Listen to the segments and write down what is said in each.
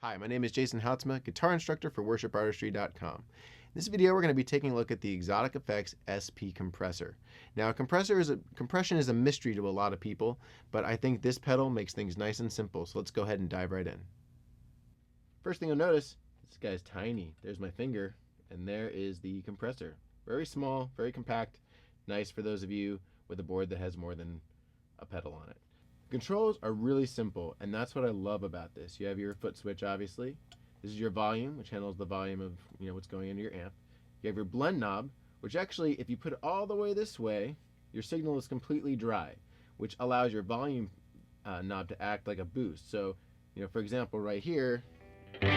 Hi, my name is Jason Houtsma, guitar instructor for worshipartistry.com. In this video, we're going to be taking a look at the Exotic Effects SP Compressor. Now, compression is a mystery to a lot of people, but I think this pedal makes things nice and simple, so let's go ahead and dive right in. First thing you'll notice, this guy's tiny. There's my finger, and there is the compressor. Very small, very compact, nice for those of you with a board that has more than a pedal on it. Controls are really simple, and that's what I love about this. You have your foot switch, obviously. This is your volume, which handles the volume of what's going into your amp. You have your blend knob, which actually, if you put it all the way this way, your signal is completely dry, which allows your volume knob to act like a boost. So, for example, right here, I've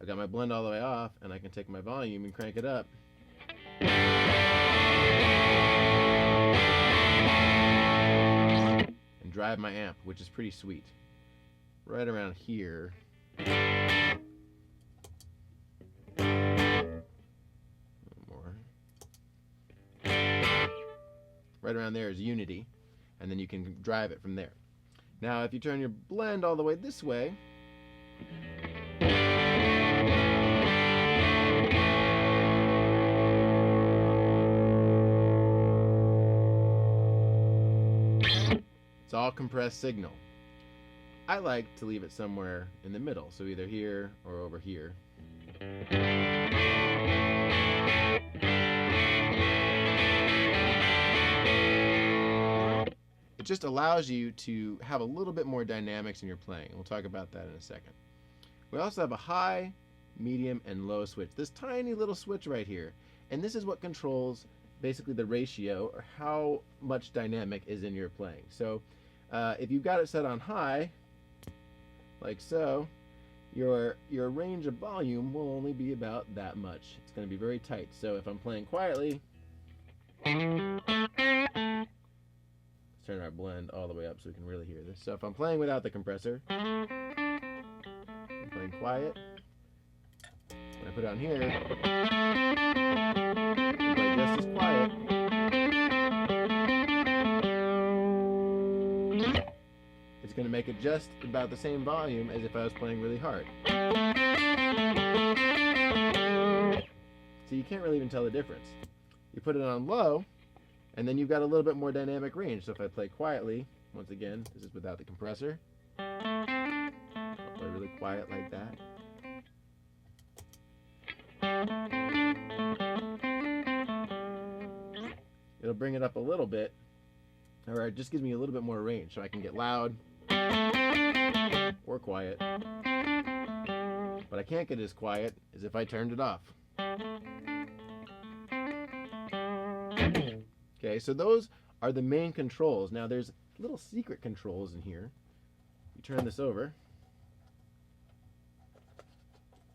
got my blend all the way off, and I can take my volume and crank it up. Drive my amp, which is pretty sweet. Right around here. A little more. Right around there is unity, and then you can drive it from there. Now, if you turn your blend all the way this way, it's all compressed signal. I like to leave it somewhere in the middle, so either here or over here. It just allows you to have a little bit more dynamics in your playing, and we'll talk about that in a second. We also have a high, medium, and low switch. This tiny little switch right here, and this is what controls basically the ratio or how much dynamic is in your playing. So if you've got it set on high, like so, your range of volume will only be about that much. It's going to be very tight. So if I'm playing quietly, let's turn our blend all the way up so we can really hear this. So if I'm playing without the compressor, I'm playing quiet. When I put it on here, I play just as quiet. It's going to make it just about the same volume as if I was playing really hard. So you can't really even tell the difference. You put it on low, and then you've got a little bit more dynamic range. So if I play quietly, once again, this is without the compressor. I'll play really quiet like that. It'll bring it up a little bit, or it just gives me a little bit more range, so I can get loud or quiet. But I can't get as quiet as if I turned it off. Okay, so those are the main controls. Now there's little secret controls in here. You turn this over.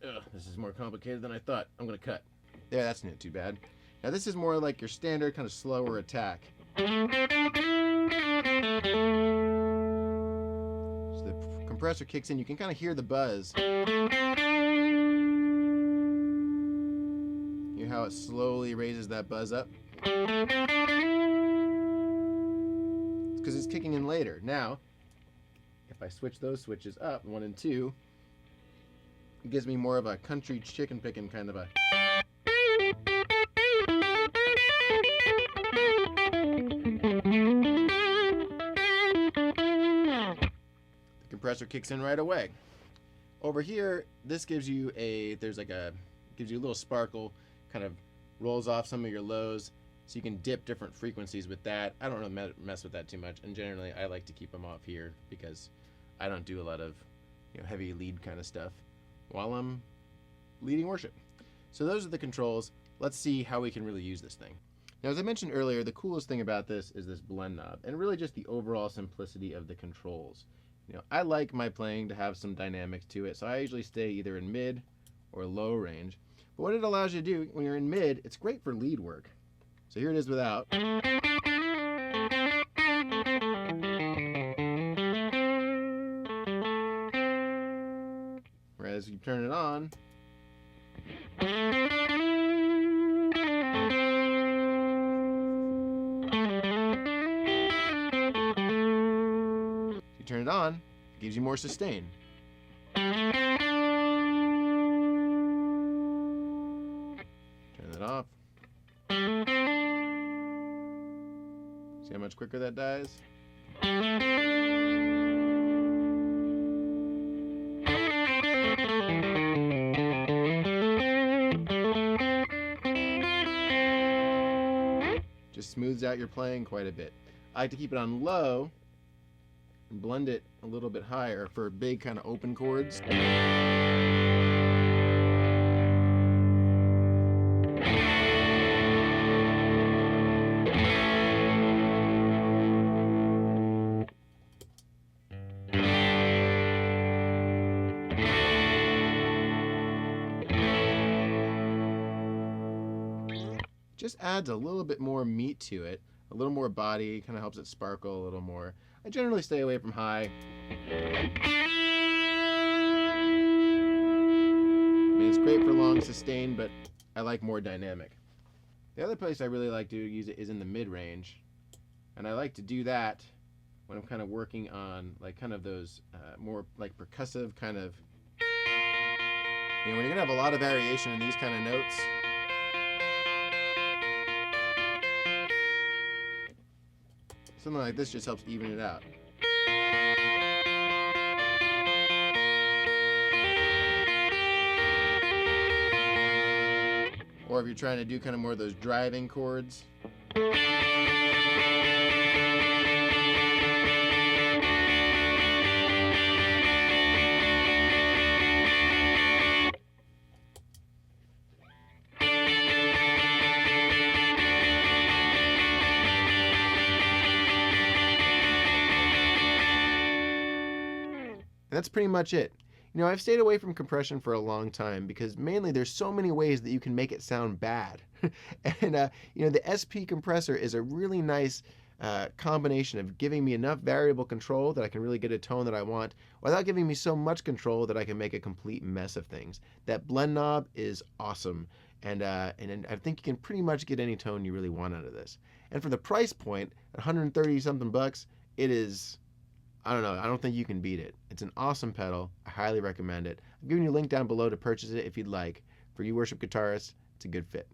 Ugh, this is more complicated than I thought. I'm going to cut. There, that's not too bad. Now this is more like your standard kind of slower attack. So the compressor kicks in. You can kind of hear the buzz. Hear how it slowly raises that buzz up? It's because it's kicking in later. Now, if I switch those switches up, 1 and 2, it gives me more of a country chicken picking kind of a... The compressor kicks in right away. Over here, this gives you a little sparkle, kind of rolls off some of your lows, so you can dip different frequencies with that. I don't really mess with that too much, and generally I like to keep them off here because I don't do a lot of heavy lead kind of stuff while I'm leading worship. So those are the controls. Let's see how we can really use this thing. Now, as I mentioned earlier, the coolest thing about this is this blend knob, and really just the overall simplicity of the controls. I like my playing to have some dynamics to it, so I usually stay either in mid or low range. But what it allows you to do when you're in mid, it's great for lead work. So here it is without. Whereas you turn it on, turn it on, it gives you more sustain. Turn that off. See how much quicker that dies? Just smooths out your playing quite a bit. I like to keep it on low and blend it a little bit higher for big kind of open chords. Just adds a little bit more meat to it, a little more body, kind of helps it sparkle a little more. I generally stay away from high. I mean, it's great for long sustain, but I like more dynamic. The other place I really like to use it is in the mid-range, and I like to do that when I'm kind of working on like kind of those more like percussive kind of, when you're gonna have a lot of variation in these kind of notes. Something like this just helps even it out. Or if you're trying to do kind of more of those driving chords. And that's pretty much it. I've stayed away from compression for a long time because mainly there's so many ways that you can make it sound bad. And, the SP compressor is a really nice combination of giving me enough variable control that I can really get a tone that I want without giving me so much control that I can make a complete mess of things. That blend knob is awesome. And I think you can pretty much get any tone you really want out of this. And for the price point, at 130 something bucks, it is, I don't know, I don't think you can beat it. It's an awesome pedal. I highly recommend it. I'm giving you a link down below to purchase it if you'd like. For you worship guitarists, it's a good fit.